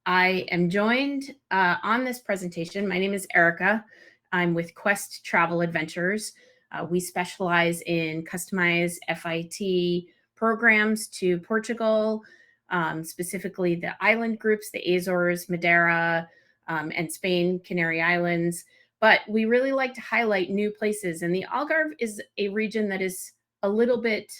I am joined on this presentation. My name is Erica. I'm with Quest Travel Adventures. We specialize in customized FIT programs to Portugal, specifically the island groups, the Azores, Madeira, and Spain, Canary Islands. But we really like to highlight new places. And the Algarve is a region that is a little bit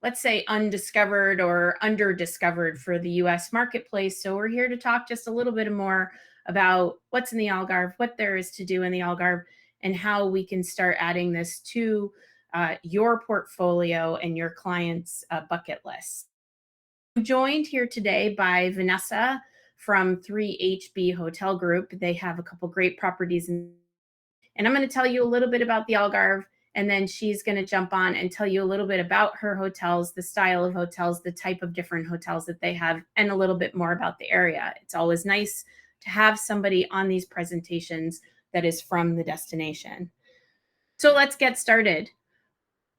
let's say undiscovered or underdiscovered for the US marketplace. So we're here to talk just a little bit more about what's in the Algarve, what there is to do in the Algarve, and how we can start adding this to your portfolio and your clients' bucket list. I'm joined here today by Vanessa from 3HB Hotel Group. They have a couple great properties and I'm going to tell you a little bit about the Algarve, and then she's going to jump on and tell you a little bit about her hotels, the style of hotels, the type of different hotels that they have, and a little bit more about the area. It's always nice to have somebody on these presentations that is from the destination. So let's get started.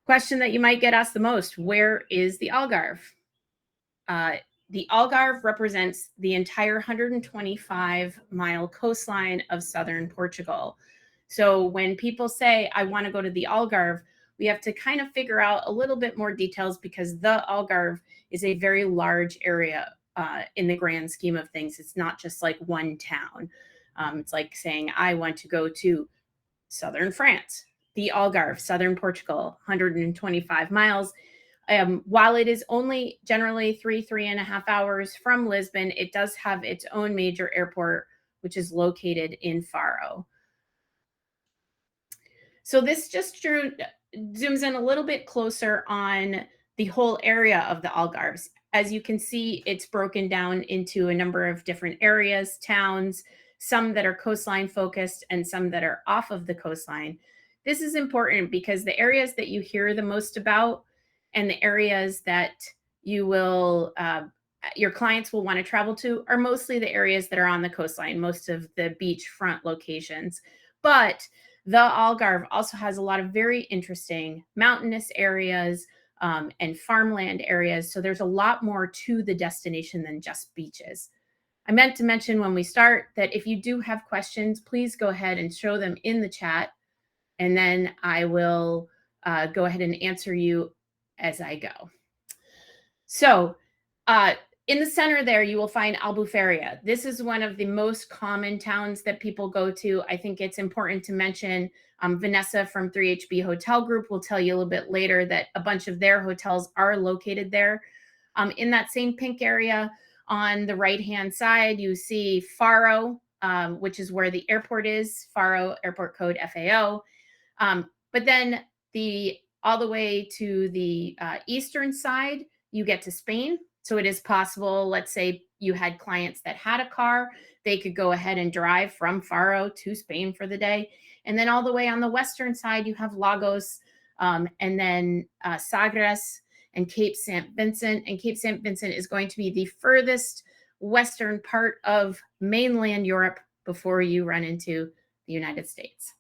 Question that you might get asked the most: where is the Algarve? The Algarve represents the entire 125-mile coastline of southern Portugal. So when people say, I want to go to the Algarve, we have to kind of figure out a little bit more details because the Algarve is a very large area in the grand scheme of things. It's not just like one town. It's like saying, I want to go to southern France, the Algarve, southern Portugal, 125 miles. While it is only generally 3.5 hours from Lisbon, it does have its own major airport, which is located in Faro. So this just zooms in a little bit closer on the whole area of the Algarves. As you can see, it's broken down into a number of different areas, towns, some that are coastline focused and some that are off of the coastline. This is important because the areas that you hear the most about and the areas that you will, your clients will want to travel to are mostly the areas that are on the coastline, most of the beachfront locations. But the Algarve also has a lot of very interesting mountainous areas and farmland areas. So there's a lot more to the destination than just beaches. I meant to mention when we start that if you do have questions, please go ahead and show them in the chat. And then I will go ahead and answer you as I go. So in the center there, you will find Albufeira. This is one of the most common towns that people go to. I think it's important to mention Vanessa from 3HB Hotel Group will tell you a little bit later that a bunch of their hotels are located there. In that same pink area on the right-hand side, you see Faro, which is where the airport is, Faro airport code FAO. But then all the way to the eastern side, you get to Spain. So it is possible, let's say you had clients that had a car, they could go ahead and drive from Faro to Spain for the day. And then all the way on the western side, you have Lagos, and then Sagres and Cape St. Vincent. And Cape St. Vincent is going to be the furthest western part of mainland Europe before you run into the United States.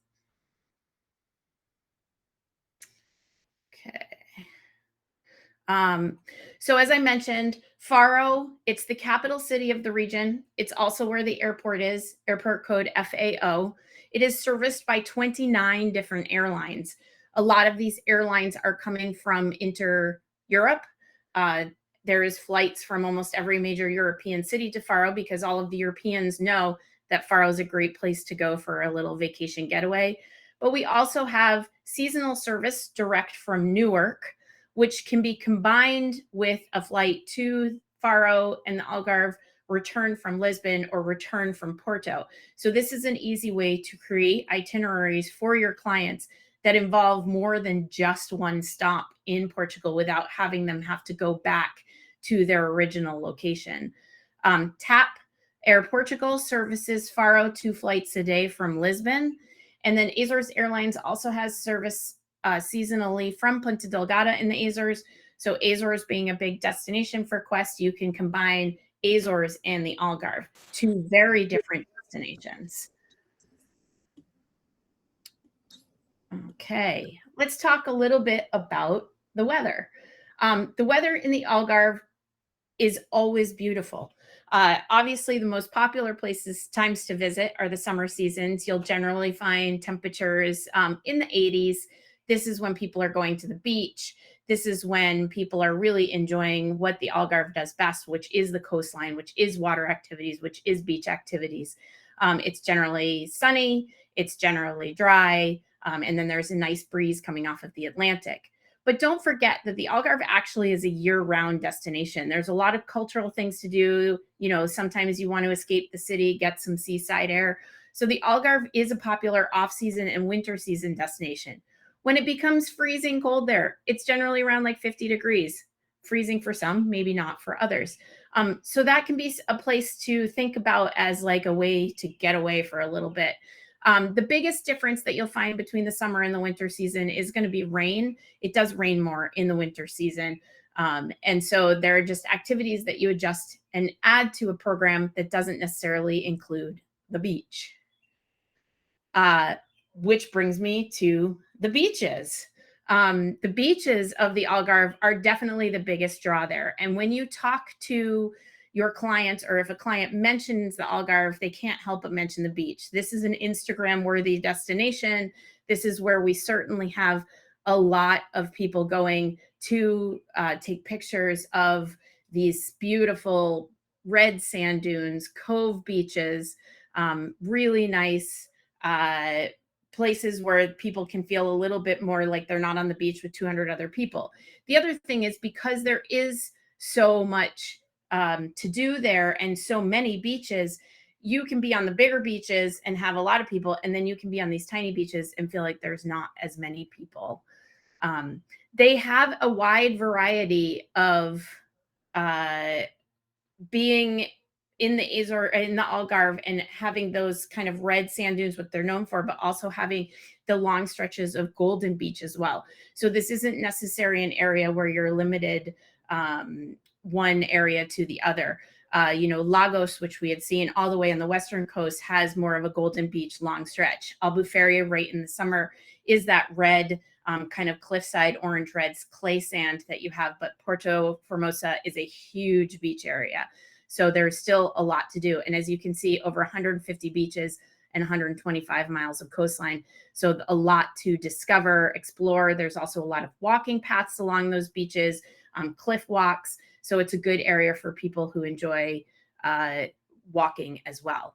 Okay. So as I mentioned, Faro, it's the capital city of the region. It's also where the airport is, airport code FAO. It is serviced by 29 different airlines. A lot of these airlines are coming from inter-Europe. There is flights from almost every major European city to Faro because all of the Europeans know that Faro is a great place to go for a little vacation getaway. But we also have seasonal service direct from Newark, which can be combined with a flight to Faro and the Algarve, return from Lisbon or return from Porto. So this is an easy way to create itineraries for your clients that involve more than just one stop in Portugal without having them have to go back to their original location. TAP Air Portugal services Faro 2 flights a day from Lisbon. And then Azores Airlines also has service seasonally from Punta Delgada in the Azores. So Azores being a big destination for Quest, you can combine Azores and the Algarve, two very different destinations. Okay, let's talk a little bit about the weather. The weather in the Algarve is always beautiful. Obviously, the most popular places, times to visit are the summer seasons. You'll generally find temperatures in the 80s. This is when people are going to the beach. This is when people are really enjoying what the Algarve does best, which is the coastline, which is water activities, which is beach activities. It's generally sunny, it's generally dry, and then there's a nice breeze coming off of the Atlantic. But don't forget that the Algarve actually is a year-round destination. There's a lot of cultural things to do. You know, sometimes you want to escape the city, get some seaside air. So the Algarve is a popular off-season and winter season destination. When it becomes freezing cold there, it's generally around like 50 degrees. Freezing for some, maybe not for others. So that can be a place to think about as like a way to get away for a little bit. The biggest difference that you'll find between the summer and the winter season is going to be rain. It does rain more in the winter season. And so there are just activities that you adjust and add to a program that doesn't necessarily include the beach. Uh, which brings me to the beaches. The beaches of the Algarve are definitely the biggest draw there. And when you talk to your clients, or if a client mentions the Algarve, they can't help but mention the beach. This is an Instagram worthy destination. This is where we certainly have a lot of people going to take pictures of these beautiful red sand dunes, cove beaches, really nice uh, places where people can feel a little bit more like they're not on the beach with 200 other people. The other thing is, because there is so much to do there and so many beaches, you can be on the bigger beaches and have a lot of people, and then you can be on these tiny beaches and feel like there's not as many people. They have a wide variety of uh, being in the Azor, in the Algarve, and having those kind of red sand dunes, what they're known for, but also having the long stretches of golden beach as well. So this isn't necessarily an area where you're limited one area to the other. You know, Lagos, which we had seen all the way on the western coast, has more of a golden beach long stretch. Albufeira, right in the summer, is that red kind of cliffside orange reds clay sand that you have, but Porto Formosa is a huge beach area. So there's still a lot to do. And as you can see, over 150 beaches and 125 miles of coastline. So a lot to discover, explore. There's also a lot of walking paths along those beaches, cliff walks. So it's a good area for people who enjoy walking as well.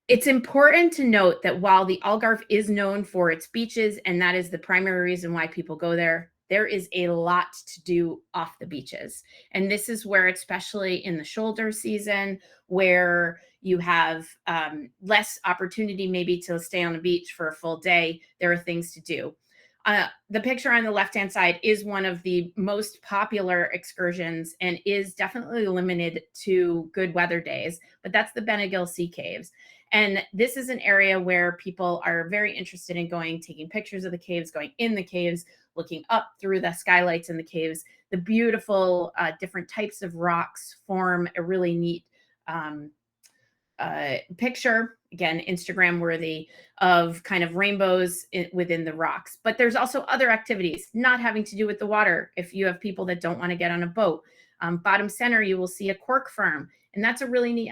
It's important to note that while the Algarve is known for its beaches, and that is the primary reason why people go there, there is a lot to do off the beaches. And this is where, especially in the shoulder season, where you have less opportunity maybe to stay on the beach for a full day, there are things to do. The picture on the left-hand side is one of the most popular excursions and is definitely limited to good weather days, but that's the Benagil Sea Caves. And this is an area where people are very interested in going, taking pictures of the caves, going in the caves, looking up through the skylights in the caves. The beautiful different types of rocks form a really neat picture, again, Instagram worthy, of kind of rainbows within the rocks. But there's also other activities not having to do with the water. If you have people that don't want to get on a boat, bottom center, you will see a cork farm. And that's a really neat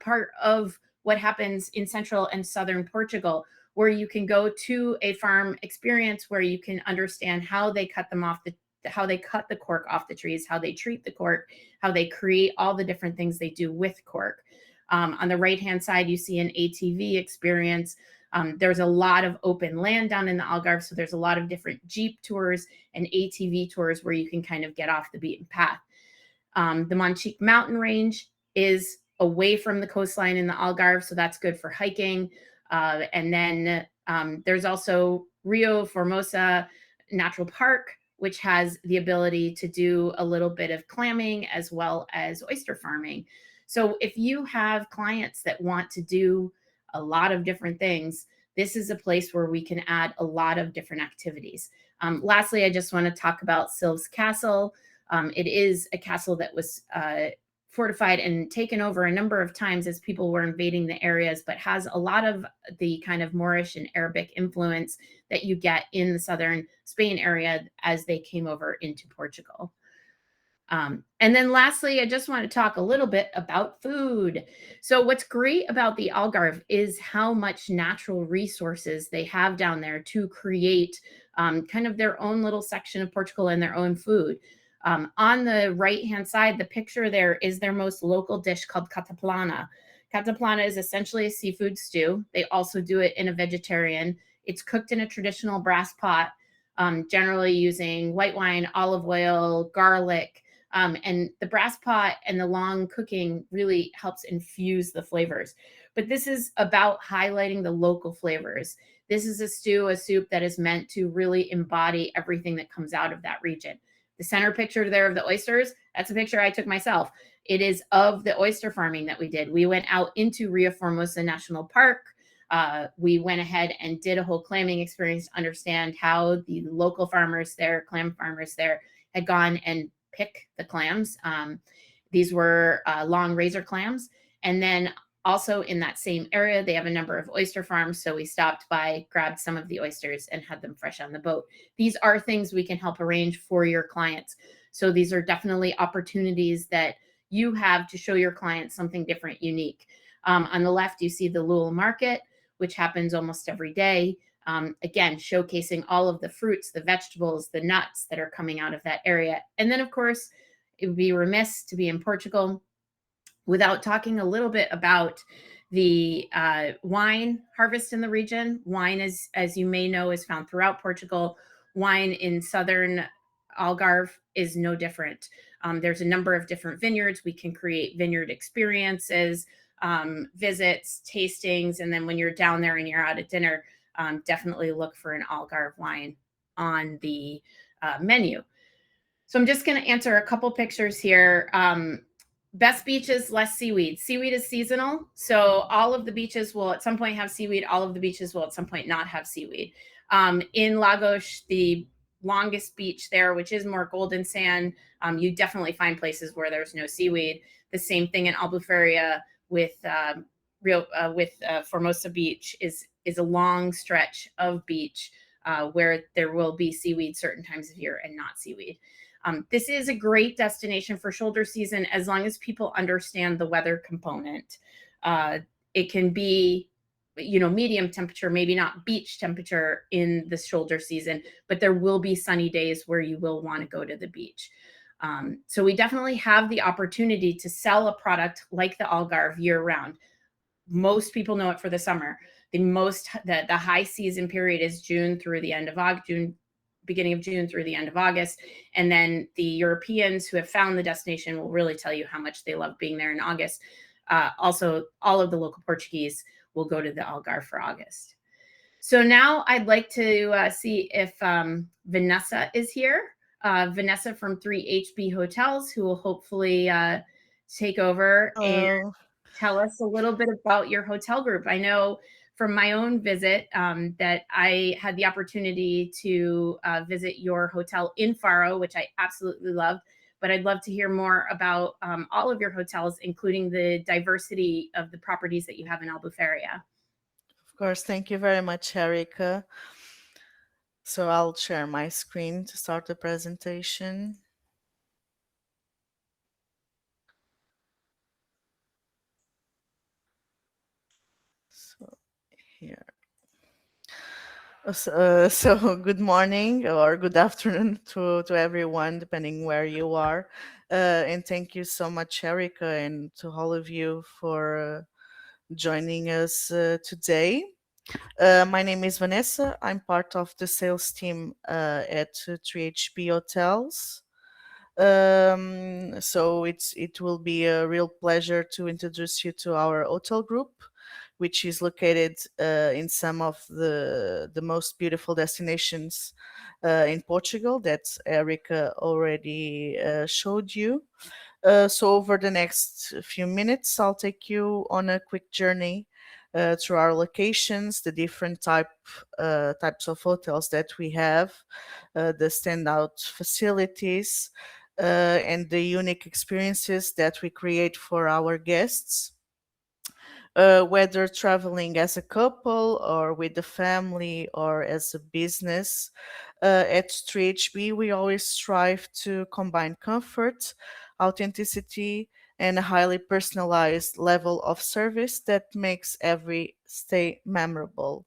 part of what happens in central and southern Portugal, where you can go to a farm experience where you can understand how they cut them off how they cut the cork off the trees, how they treat the cork, how they create all the different things they do with cork. On the right-hand side, you see an ATV experience. There's a lot of open land down in the Algarve, so there's a lot of different Jeep tours and ATV tours where you can kind of get off the beaten path. The Monchique mountain range is away from the coastline in the Algarve, so that's good for hiking. And then there's also Rio Formosa Natural Park, which has the ability to do a little bit of clamming as well as oyster farming. So if you have clients that want to do a lot of different things, this is a place where we can add a lot of different activities. Lastly, I just want to talk about Sylves Castle. It is a castle that was fortified and taken over a number of times as people were invading the areas, but has a lot of the kind of Moorish and Arabic influence that you get in the southern Spain area as they came over into Portugal. And then lastly, I just want to talk a little bit about food. So, what's great about the Algarve is how much natural resources they have down there to create kind of their own little section of Portugal and their own food. On the right hand side, the picture there is their most local dish called cataplana. Cataplana is essentially a seafood stew. They also do it in a vegetarian. It's cooked in a traditional brass pot, generally using white wine, olive oil, garlic, and the brass pot and the long cooking really helps infuse the flavors. But this is about highlighting the local flavors. This is a stew, a soup that is meant to really embody everything that comes out of that region. The center picture there of the oysters, that's a picture I took myself. It is of the oyster farming that we did. We went out into Rio Formosa National Park. We went ahead and did a whole clamming experience to understand how the local farmers there, clam farmers there, had gone and pick the clams. These were long razor clams. And then also in that same area, they have a number of oyster farms. So we stopped by, grabbed some of the oysters, and had them fresh on the boat. These are things we can help arrange for your clients. So these are definitely opportunities that you have to show your clients something different, unique. On the left, you see the Lul Market, which happens almost every day. Again, showcasing all of the fruits, the vegetables, the nuts that are coming out of that area. And then, of course, it would be remiss to be in Portugal without talking a little bit about the wine harvest in the region. Wine, as you may know, is found throughout Portugal. Wine in southern Algarve is no different. There's a number of different vineyards. We can create vineyard experiences, visits, tastings, and then when you're down there and you're out at dinner, definitely look for an Algarve wine on the menu. So I'm just going to answer a couple pictures here. Best beaches, less seaweed. Seaweed is seasonal. So all of the beaches will at some point have seaweed. All of the beaches will at some point not have seaweed. In Lagos, the longest beach there, which is more golden sand, you definitely find places where there's no seaweed. The same thing in Albufeira with Formosa Beach is a long stretch of beach where there will be seaweed certain times of year and not seaweed. This is a great destination for shoulder season as long as people understand the weather component. It can be, medium temperature, maybe not beach temperature in the shoulder season, but there will be sunny days where you will want to go to the beach. So we definitely have the opportunity to sell a product like the Algarve year round. Most people know it for the summer. The high season period is June through the end of August, beginning of June through the end of August. And then the Europeans who have found the destination will really tell you how much they love being there in August. Also, all of the local Portuguese will go to the Algarve for August. So now I'd like to see if Vanessa is here. Vanessa from 3HB Hotels, who will hopefully take over and tell us a little bit about your hotel group. I know from my own visit that I had the opportunity to visit your hotel in Faro, which I absolutely loved. But I'd love to hear more about all of your hotels, including the diversity of the properties that you have in Albufeira. Of course, thank you very much, Erica. So I'll share my screen to start the presentation. So here. So good morning or good afternoon to everyone, depending where you are. And thank you so much, Erica, and to all of you for joining us today. My name is Vanessa. I'm part of the sales team at 3HB Hotels. So it will be a real pleasure to introduce you to our hotel group, which is located in some of the most beautiful destinations in Portugal that Erica already showed you. So over the next few minutes, I'll take you on a quick journey through our locations, the different types of hotels that we have, the standout facilities, and the unique experiences that we create for our guests. Whether traveling as a couple or with the family or as a business, At 3HB, we always strive to combine comfort, authenticity, and a highly personalized level of service that makes every stay memorable.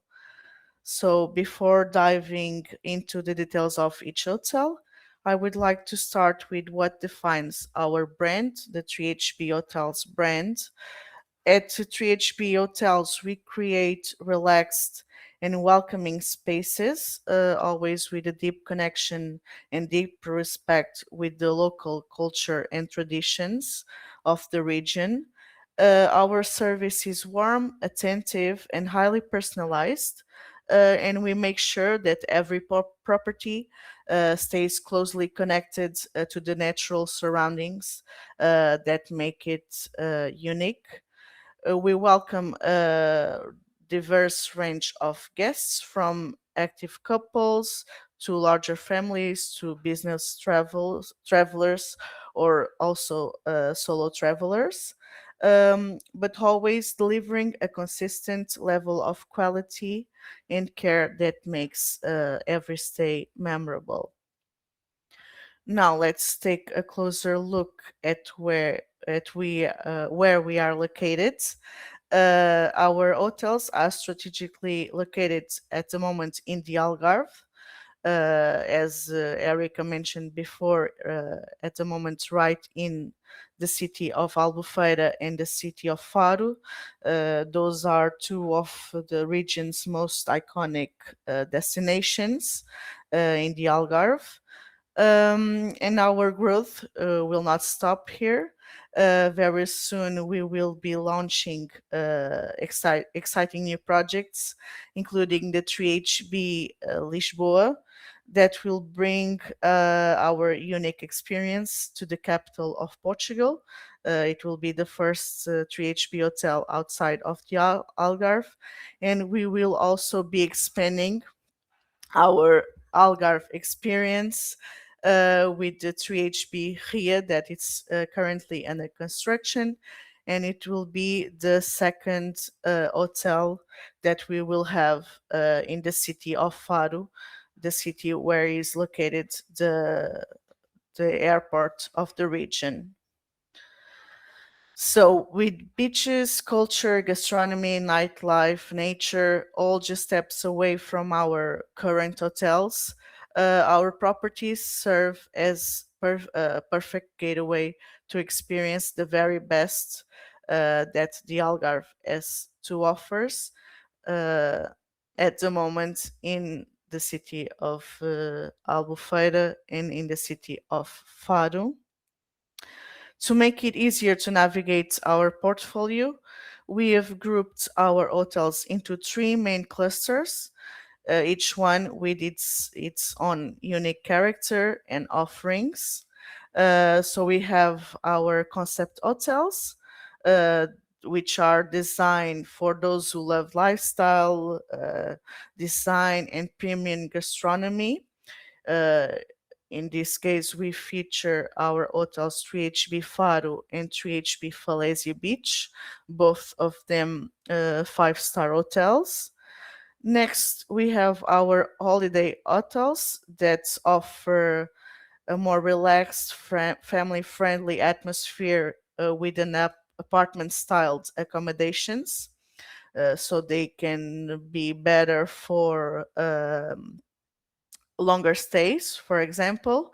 So, before diving into the details of each hotel, I would like to start with what defines our brand, the 3HB Hotels brand. At 3HB Hotels, we create relaxed and welcoming spaces, always with a deep connection and deep respect with the local culture and traditions of the region. Our service is warm, attentive, and highly personalized, and we make sure that every property stays closely connected to the natural surroundings that make it unique. We welcome a diverse range of guests from active couples to larger families to business travelers or also solo travelers, but always delivering a consistent level of quality and care that makes every stay memorable. Now let's take a closer look at where we are located. Our hotels are strategically located at the moment in the Algarve. As Erica mentioned before, at the moment, right in the city of Albufeira and the city of Faro. Those are two of the region's most iconic destinations in the Algarve. And our growth will not stop here. Very soon, we will be launching exciting new projects, including the 3HB Lisboa, that will bring our unique experience to the capital of Portugal. It will be the first 3HB hotel outside of the Algarve, and we will also be expanding our Algarve experience with the 3HB Ria that it's currently under construction, and it will be the second hotel that we will have in the city of Faro, the city where is located the airport of the region. So, with beaches, culture, gastronomy, nightlife, nature, all just steps away from our current hotels, our properties serve as perfect gateway to experience the very best that the Algarve has to offers uh, at the moment in the city of Albufeira and in the city of Faro. To make it easier to navigate our portfolio, we have grouped our hotels into three main clusters, each one with its own unique character and offerings. So we have our concept hotels, uh, which are designed for those who love lifestyle, design, and premium gastronomy. Uh, in this case, we feature our hotels 3HB Faro and 3HB Falésia Beach, both of them five-star hotels. Next, we have our holiday hotels that offer a more relaxed, family-friendly atmosphere with an apartment-styled accommodations, so they can be better for longer stays, for example.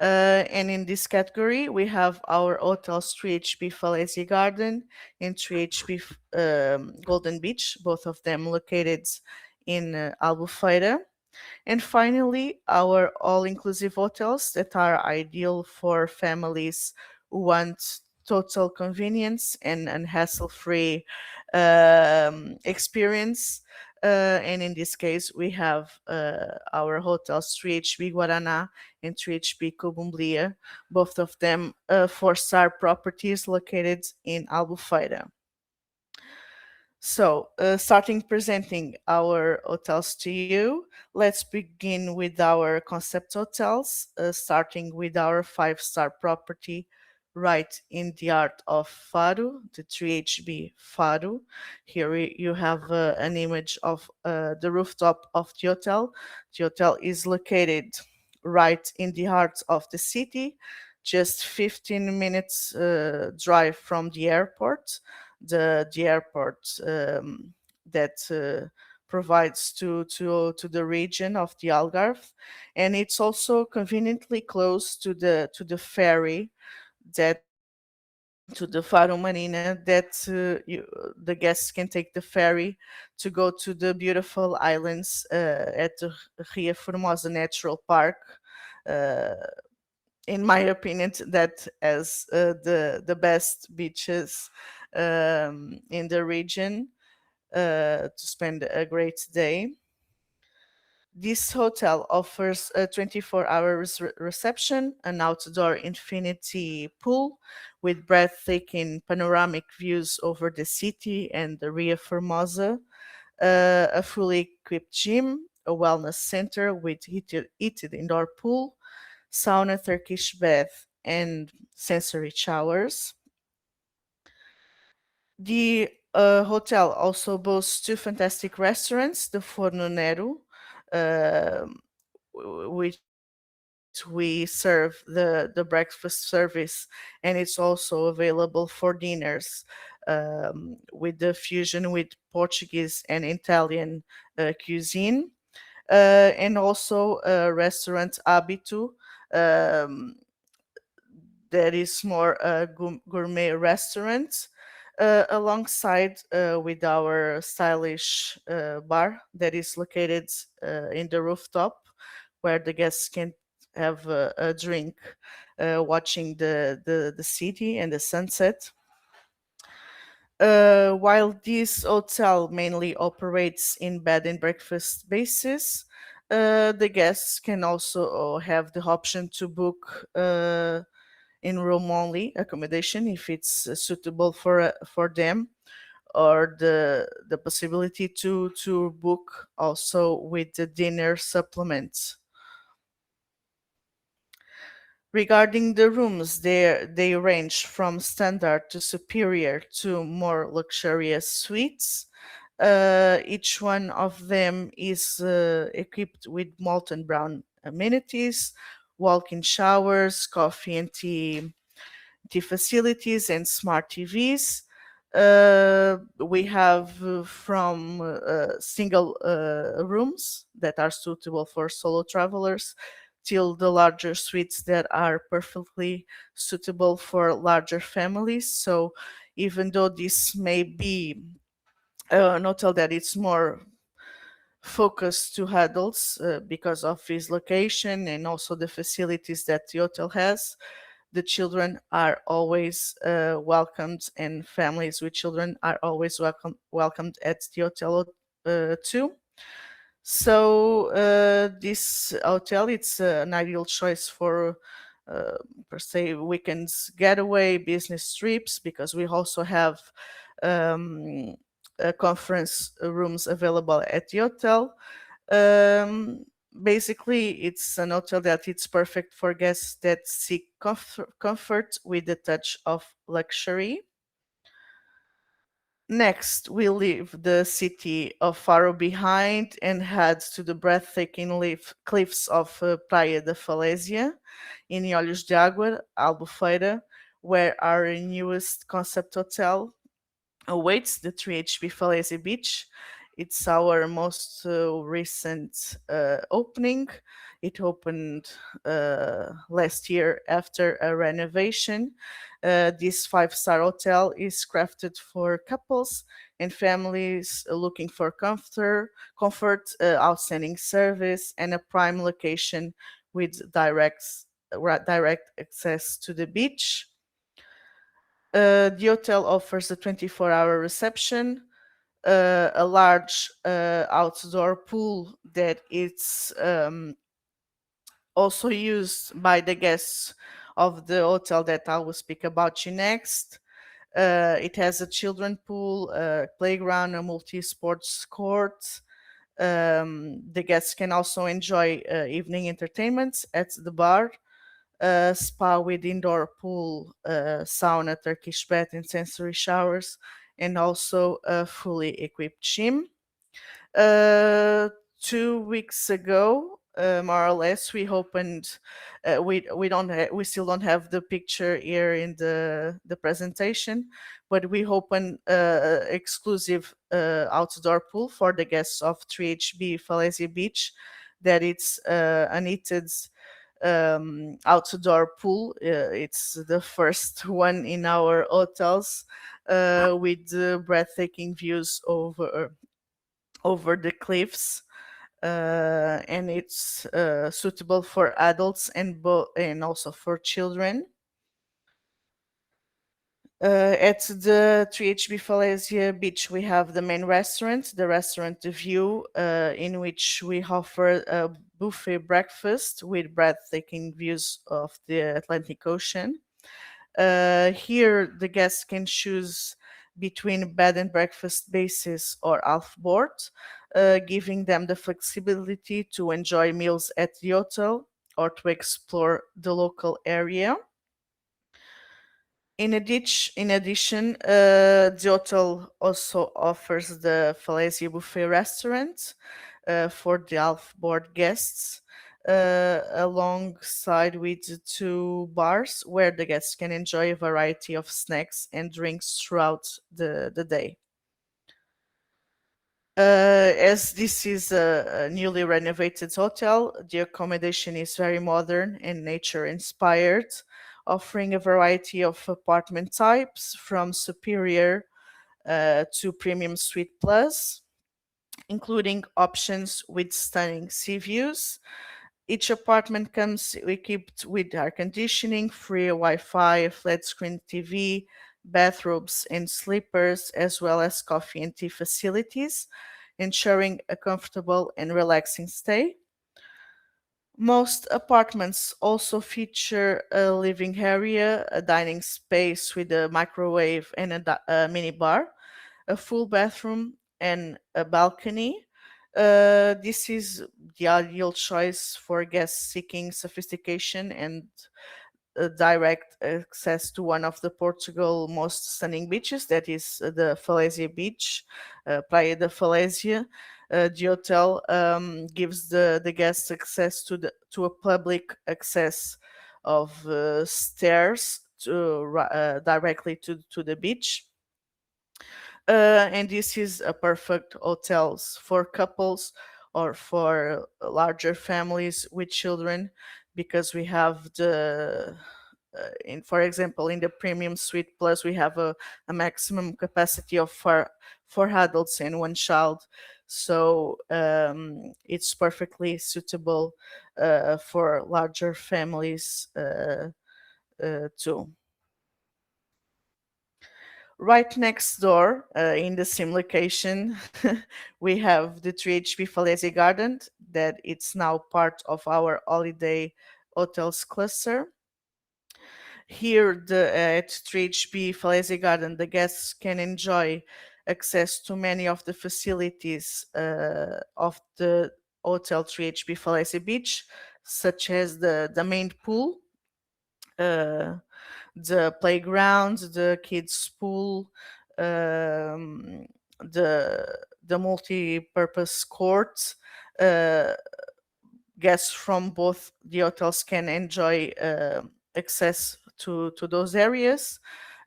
And in this category, we have our hotels 3HB Falésia Garden and 3HB Golden Beach, both of them located in Albufeira. And finally, our all inclusive hotels that are ideal for families who want total convenience and hassle free experience. And in this case, we have our hotels 3HB Guaraná and 3HB Cobumblia, both of them four-star properties located in Albufeira. So, starting presenting our hotels to you, let's begin with our concept hotels, starting with our five-star property, right in the heart of Faro, the 3HB Faro. Here you have an image of the rooftop of the hotel. The hotel is located right in the heart of the city, just 15 minutes drive from the airport. The airport that provides to the region of the Algarve, and it's also conveniently close to the ferry that to the Faro Marina that the guests can take the ferry to go to the beautiful islands at the Ria Formosa Natural Park. Uh, in my opinion, that has the best beaches in the region to spend a great day. This hotel offers a 24-hour reception, an outdoor infinity pool with breathtaking panoramic views over the city and the Ria Formosa, a fully equipped gym, a wellness center with heated indoor pool, sauna, Turkish bath, and sensory showers. The hotel also boasts two fantastic restaurants, the Forno Nero, um, which we serve the breakfast service, and it's also available for dinners with the fusion with Portuguese and Italian cuisine, and also restaurant Habitu, um, that is more a gourmet restaurant, alongside with our stylish bar that is located in the rooftop, where the guests can have a drink watching the city and the sunset. While this hotel mainly operates in bed and breakfast basis, the guests can also have the option to book in room only accommodation if it's suitable for them, or the possibility to book also with the dinner supplements. Regarding the rooms, they range from standard to superior to more luxurious suites. Each one of them is equipped with molten brown amenities, walk-in showers, coffee and tea facilities, and smart TVs. We have from single rooms that are suitable for solo travelers till the larger suites that are perfectly suitable for larger families. So even though this may be an hotel that it's more focused to adults because of its location and also the facilities that the hotel has, the children are always welcomed, and families with children are always welcomed at the hotel too. So this hotel, it's an ideal choice for uh, per se weekends getaway, business trips, because we also have um, conference rooms available at the hotel. um, Basically, it's an hotel that it's perfect for guests that seek comfort with a touch of luxury. Next, we leave the city of Faro behind and head to the breathtaking cliffs of Praia da Falésia in Olhos de Água, Albufeira, where our newest concept hotel awaits, the 3HB Falésia Beach. It's our most recent opening. It opened last year after a renovation. This five-star hotel is crafted for couples and families looking for comfort, outstanding service, and a prime location with direct access to the beach. The hotel offers a 24-hour reception, a large outdoor pool that is also used by the guests of the hotel that I will speak about you next. It has a children pool, a playground, a multi-sports court. The guests can also enjoy evening entertainments at the bar. a spa with indoor pool, sauna, Turkish bath, and sensory showers, and also a fully equipped gym. Uh, 2 weeks ago, more or less, we opened. We still don't have the picture here in the presentation, but we opened exclusive outdoor pool for the guests of 3HB Falaise Beach. That it's an heated outdoor pool. It's the first one in our hotels with breathtaking views over the cliffs, and it's suitable for adults and also for children. At the 3HB Falaisia Beach, we have the main restaurant, the restaurant The View, in which we offer a buffet breakfast with breathtaking views of the Atlantic Ocean. Here, the guests can choose between bed and breakfast basis or half board, giving them the flexibility to enjoy meals at the hotel or to explore the local area. In addition, the hotel also offers the Falaisia Buffet restaurant for the half-board guests, alongside with two bars where the guests can enjoy a variety of snacks and drinks throughout the day. As this is a newly renovated hotel, the accommodation is very modern and nature inspired, offering a variety of apartment types from superior to premium suite plus, including options with stunning sea views. Each apartment comes equipped with air conditioning, free Wi-Fi, a flat screen TV, bathrobes and sleepers, as well as coffee and tea facilities, ensuring a comfortable and relaxing stay. Most apartments also feature a living area, a dining space with a microwave and a mini bar, a full bathroom, and a balcony. This is the ideal choice for guests seeking sophistication and direct access to one of the Portugal most stunning beaches, that is the Falésia Beach, Praia da Falésia. The hotel gives the guests access to a public access of stairs directly to the beach. And this is a perfect hotels for couples or for larger families with children, because we have for example, in the premium suite plus, we have a maximum capacity of four adults and one child. So it's perfectly suitable for larger families too. Right next door, in the same location, we have the 3HB Falaise Garden, that it's now part of our holiday hotels cluster. Here, at 3HB Falaise Garden, the guests can enjoy access to many of the facilities of the Hotel 3HB Falaise Beach, such as the main pool, the playground, the kids' pool, um, the multi-purpose court. Uh, Guests from both the hotels can enjoy access to those areas.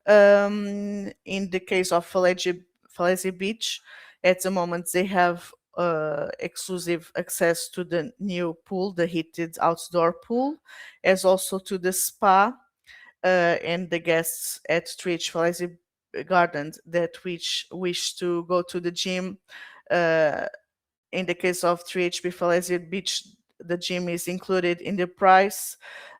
In the case of Falaise Beach, at the moment they have exclusive access to the new pool, the heated outdoor pool, as also to the spa, and the guests at Twitch Falaise Gardens that wish to go to the gym. Uh, in the case of 3HB Falaise Beach, the gym is included in the price,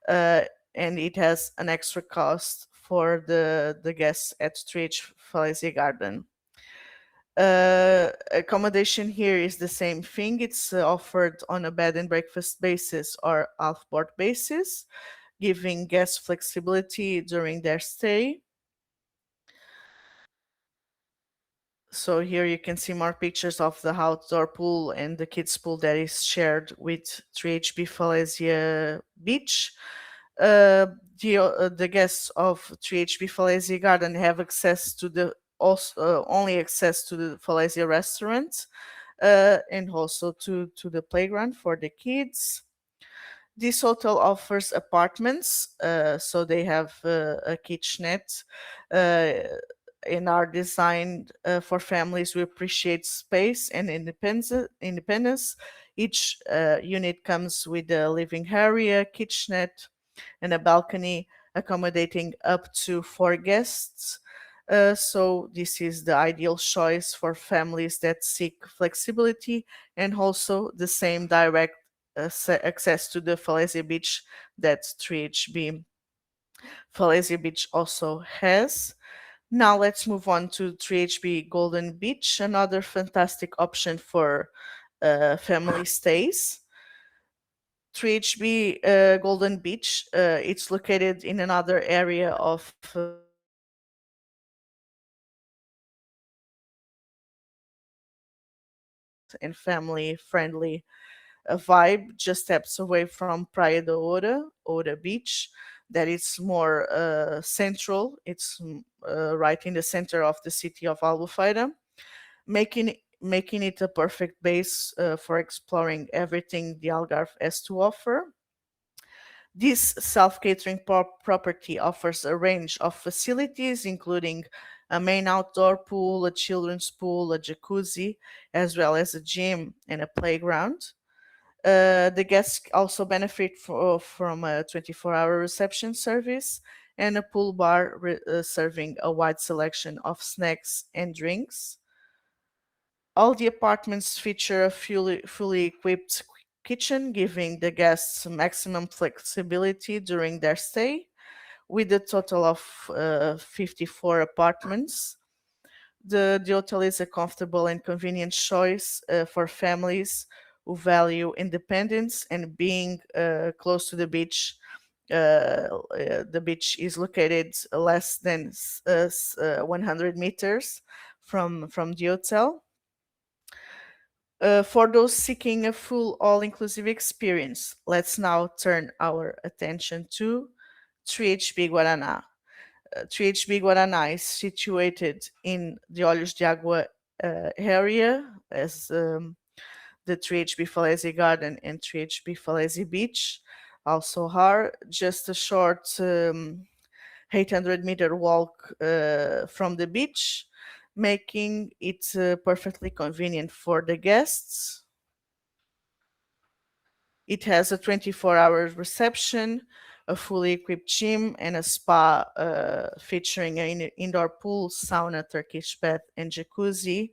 and it has an extra cost for the guests at 3H Falaise Garden. Accommodation here is the same thing. It's offered on a bed and breakfast basis or half board basis, giving guests flexibility during their stay. So here you can see more pictures of the outdoor pool and the kids pool that is shared with 3HB Falaisia Beach. Uh, the guests of 3HB Falaise Garden have access to the also only access to the Falaise restaurant, and also to the playground for the kids. This hotel offers apartments, so they have a kitchenette, uh, and are designed for families who appreciate space and independence. Each unit comes with a living area, kitchenette, and a balcony accommodating up to 4 guests. So this is the ideal choice for families that seek flexibility and also the same direct access to the Falaise Beach that 3HB Falaise Beach also has. Now let's move on to 3HB Golden Beach, another fantastic option for family stays. 3HB Golden Beach, it's located in another area of and family friendly vibe, just steps away from Praia de Oura Beach, that is more central. It's right in the center of the city of Albufeira, making it a perfect base for exploring everything the Algarve has to offer. This self-catering property offers a range of facilities, including a main outdoor pool, a children's pool, a jacuzzi, as well as a gym and a playground. The guests also benefit from a 24-hour reception service and a pool bar serving a wide selection of snacks and drinks. All the apartments feature a fully equipped kitchen, giving the guests maximum flexibility during their stay. With a total of 54 apartments, the hotel is a comfortable and convenient choice for families who value independence and being close to the beach. The beach is located less than 100 meters from the hotel. For those seeking a full all-inclusive experience, let's now turn our attention to 3HB Guaraná. 3HB Guaraná is situated in the Olhos de Água area, as the 3HB Falaise Garden and 3HB Falaise Beach also are. Just a short 800-meter walk from the beach, making it perfectly convenient for the guests. It has a 24-hour reception, a fully equipped gym, and a spa featuring an indoor pool, sauna, Turkish bath, and jacuzzi.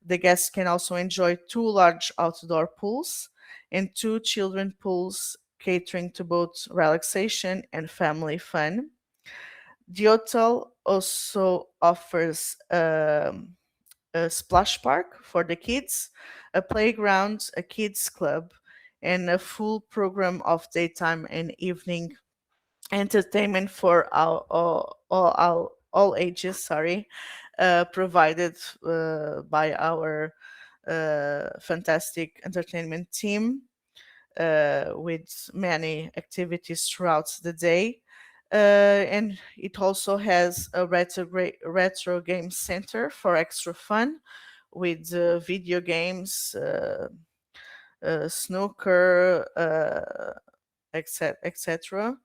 The guests can also enjoy 2 large outdoor pools and 2 children pools, catering to both relaxation and family fun. The hotel also offers a splash park for the kids, a playground, a kids club, and a full program of daytime and evening entertainment for all ages. Sorry, provided by our fantastic entertainment team with many activities throughout the day. And it also has a retro game center for extra fun with video games, snooker, etc.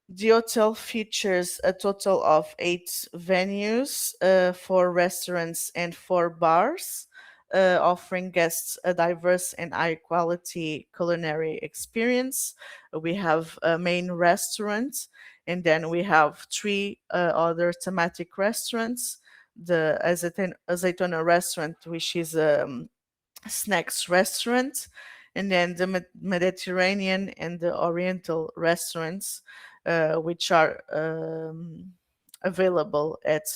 The hotel features a total of 8 venues for restaurants and 4 bars, offering guests a diverse and high quality culinary experience. We have a main restaurant, and then we have 3 other thematic restaurants. The Azeitona restaurant, which is snacks restaurant, and then the Mediterranean and the Oriental restaurants, which are available at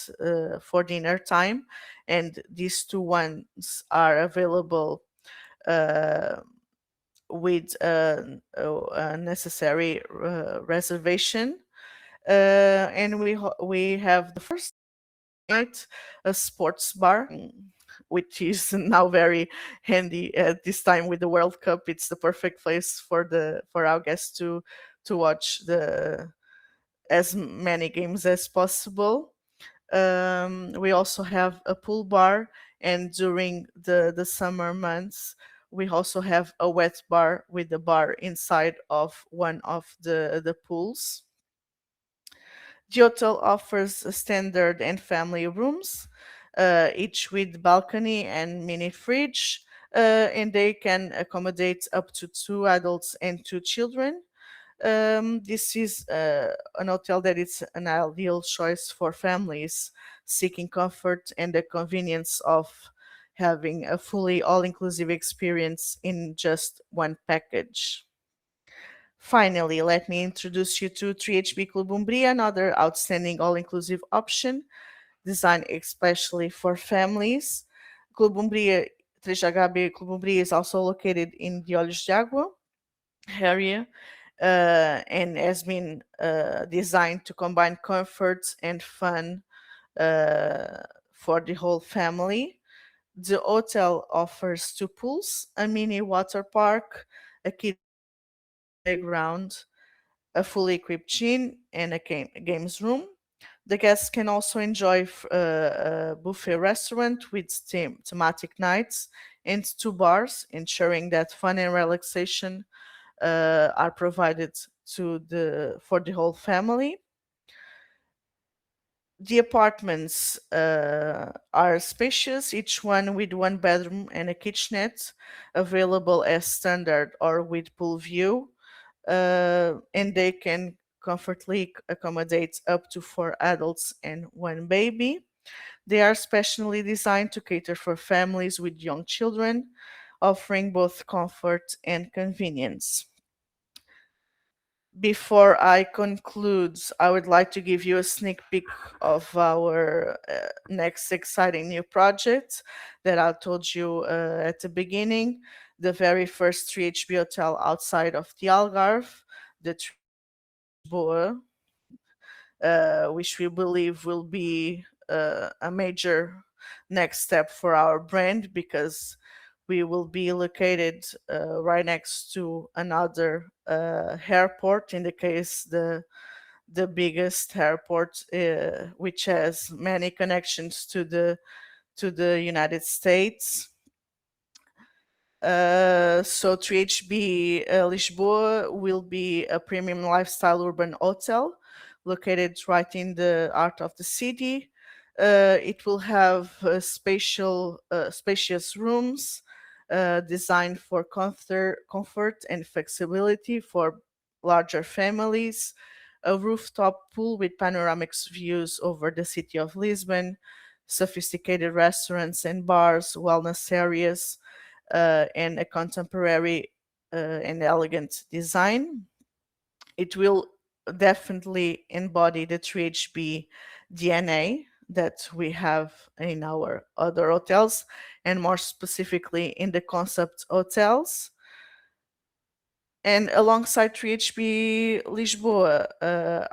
for dinner time, and these 2 ones are available uh, with a necessary reservation. And we have the first night, a sports bar, which is now very handy at this time with the World Cup. It's the perfect place for our guests to watch the as many games as possible. We also have a pool bar, and during the summer months, we also have a wet bar with the bar inside of one of the pools. The hotel offers a standard and family rooms, each with balcony and mini fridge, and they can accommodate up to two adults and two children. This is an hotel that is an ideal choice for families seeking comfort and the convenience of having a fully all-inclusive experience in just one package. Finally, let me introduce you to 3HB Club Umbria, another outstanding all-inclusive option designed especially for families. Club Umbria, 3HB Club Umbria is also located in the Olhos de Água area, and has been designed to combine comfort and fun for the whole family. The hotel offers two pools, a mini water park, a kids playground, a fully equipped gym, and a games room. The guests can also enjoy a buffet restaurant with thematic nights and two bars, ensuring that fun and relaxation are provided to the for the whole family. The apartments are spacious, each one with one bedroom and a kitchenette, available as standard or with pool view, and they can comfortably accommodate up to four adults and one baby. They are specially designed to cater for families with young children, offering both comfort and convenience. Before I conclude, I would like to give you a sneak peek of our next exciting new project that I told you at the beginning. The very first 3HB hotel outside of the Algarve, the 3HB Lisboa, which we believe will be a major next step for our brand because we will be located right next to another airport. In the case, the biggest airport, which has many connections to the United States. So 3HB Lisboa will be a premium lifestyle urban hotel located right in the heart of the city. It will have spacious rooms designed for comfort and flexibility for larger families, a rooftop pool with panoramic views over the city of Lisbon, sophisticated restaurants and bars, wellness areas, and a contemporary and elegant design. It will definitely embody the 3HB DNA that we have in our other hotels, and more specifically in the concept hotels. And alongside 3HB Lisboa,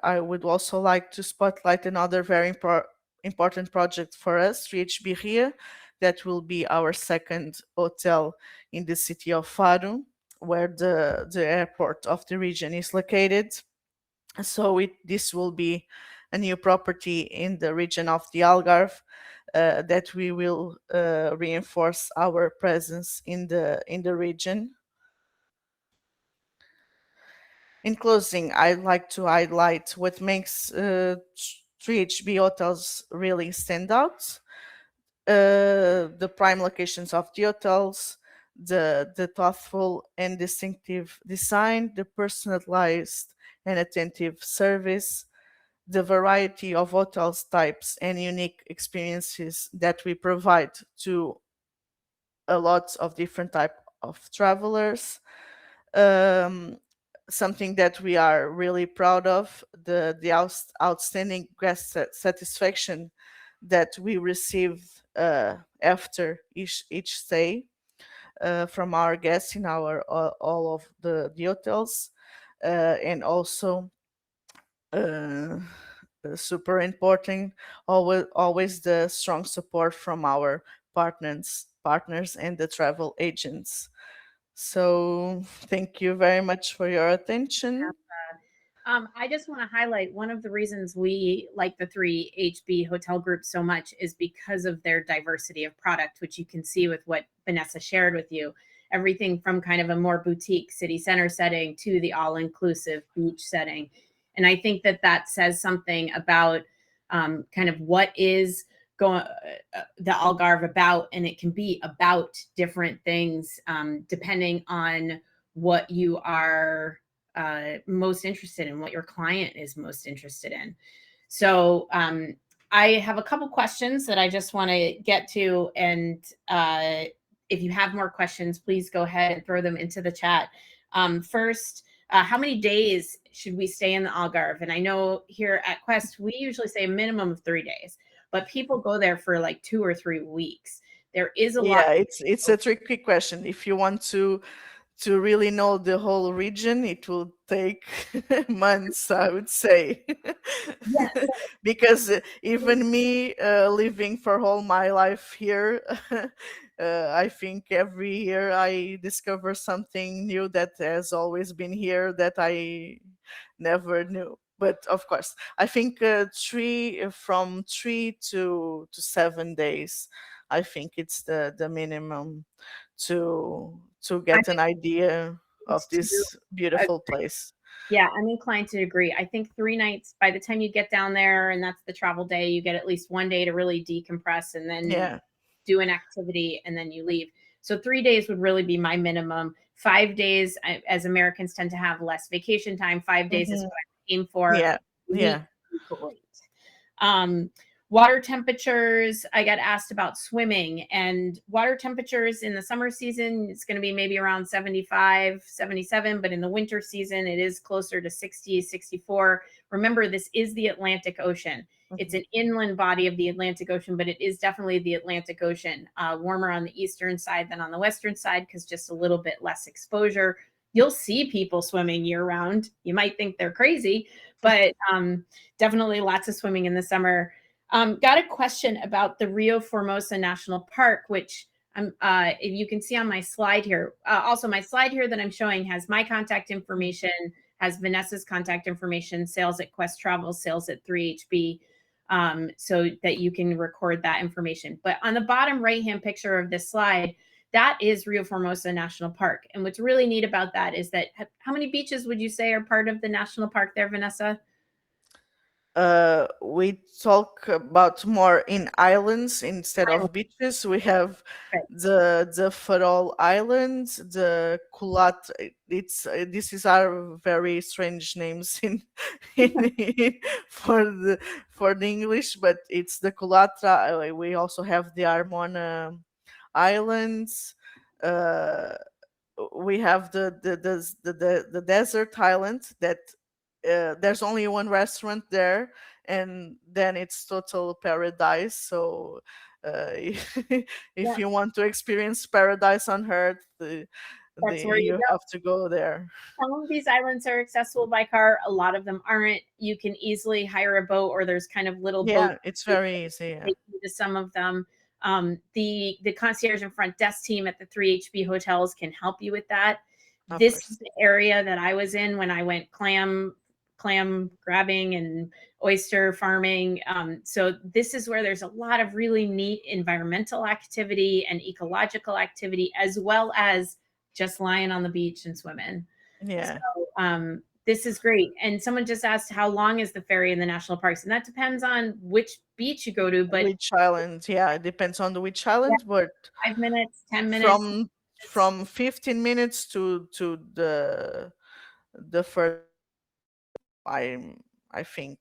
I would also like to spotlight another very important project for us, 3HB Ria, that will be our second hotel in the city of Faro, where the airport of the region is located. So this will be a new property in the region of the Algarve that we will reinforce our presence in the region. In closing, I'd like to highlight what makes 3HB hotels really stand out. The prime locations of the hotels, the thoughtful and distinctive design, the personalized and attentive service, the variety of hotels types and unique experiences that we provide to a lot of different type of travelers. Um, Something that we are really proud of, the outstanding guest satisfaction that we receive after each stay from our guests in our all of the hotels, and also uh, super important, always the strong support from our partners and the travel agents. So thank you very much for your attention. I just want to highlight one of the reasons we like the 3HB hotel group so much is because of their diversity of product, which you can see with what Vanessa shared with you. Everything from kind of a more boutique city center setting to the all-inclusive beach setting. And I think that that says something about kind of what is going the Algarve about, and it can be about different things depending on what you are most interested in, what your client is most interested in. So I have a couple questions that I just want to get to, and if you have more questions, please go ahead and throw them into the chat. First, how many days should we stay in the Algarve? And I know here at Quest, we usually say a minimum of 3 days, but people go there for like 2 or 3 weeks. There is a lot. Yeah, it's a tricky question. If you want to really know the whole region, it will take months, I would say. Yeah, Because even me, living for all my life here, I think every year I discover something new that has always been here that I never knew. But of course, I think from 3 to 7 days. I think it's the minimum to I get an idea of think this beautiful place. yeah, I'm inclined to agree. I think 3 nights, by the time you get down there and that's the travel day, you get at least 1 day to really decompress and then Yeah. do an activity and then you leave. So 3 days would really be my minimum. 5 days, as Americans tend to have less vacation time, 5 days is Hmm. what I aim for. Yeah. Week Yeah. would be great. Um, water temperatures, I got asked about swimming, and water temperatures in the summer season, it's going to be maybe around 75, 77, but in the winter season, it is closer to 60, 64. Remember, this is the Atlantic Ocean. It's Hmm. an inland body of the Atlantic Ocean, but it is definitely the Atlantic Ocean. Warmer on the eastern side than on the western side because just a little bit less exposure. You'll see people swimming year round. You might think they're crazy, but definitely lots of swimming in the summer. Got a question about the Rio Formosa National Park, which if you can see on my slide here. Also, my slide here that I'm showing has my contact information, has Vanessa's contact information, sales at Quest Travel, sales at 3HB, so that you can record that information. But on the bottom right-hand picture of this slide, that is Rio Formosa National Park. And what's really neat about that is that how many beaches would you say are part of the national park there, Vanessa? We talk about more in islands instead of beaches. We have Right. the Faroe Islands, the Kulat. It's this is our very strange names for the English, but it's the Kulatra. We also have the Armona Islands. Uh, we have the desert island that there's only one restaurant there, and then it's total paradise. So if Yeah, you want to experience paradise on earth, that's where you you go. have to go there. Some of these islands are accessible by car. A lot of them aren't. You can easily hire a boat, or there's kind of little boats Yeah, it's that very easy. Yeah, take you to some of them. The concierge and front desk team at the 3HB hotels can help you with that. of This is course. the area that I was in when I went clam grabbing and oyster farming. So this is where there's a lot of really neat environmental activity and ecological activity, as well as just lying on the beach and swimming. So Yeah, this is great. And someone just asked how long is the ferry in the national parks, and that depends on which beach you go to. But which island? Yeah, it depends on the which yeah, island, but 5 minutes, 10 minutes. from It's, 15 minutes to the first, I I think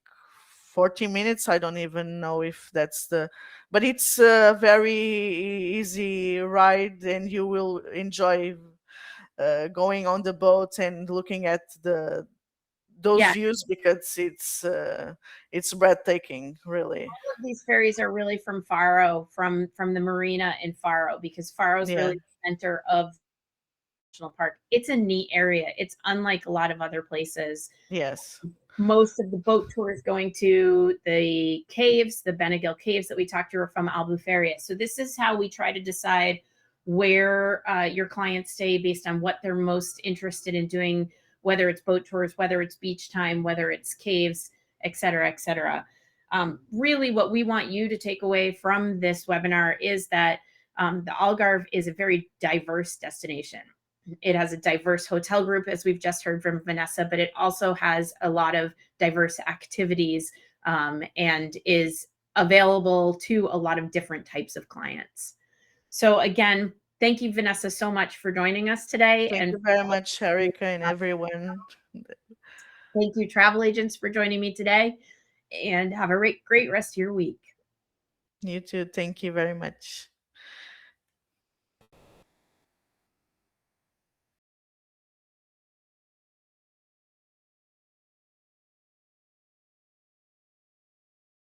40 minutes. I don't even know if that's the, but it's a very easy ride, and you will enjoy going on the boat and looking at the those yeah, views because it's breathtaking, really. all of these ferries are really from Faro, from the marina in Faro, because Faro is Yeah. really the center of the national park. It's a neat area. It's unlike a lot of other places. Yes. Most of the boat tours going to the caves, the Benagil caves that we talked to, are from Albufeira. So this is how we try to decide where your clients stay based on what they're most interested in doing, whether it's boat tours, whether it's beach time, whether it's caves, et cetera, et cetera. Really, what we want you to take away from this webinar is that the Algarve is a very diverse destination. It has a diverse hotel group, as we've just heard from Vanessa, but it also has a lot of diverse activities and is available to a lot of different types of clients. So again, thank you, Vanessa, so much for joining us today. Thank And you very much, Erica, and everyone. thank you, travel agents, for joining me today. And have a great rest of your week. You too. Thank you very much.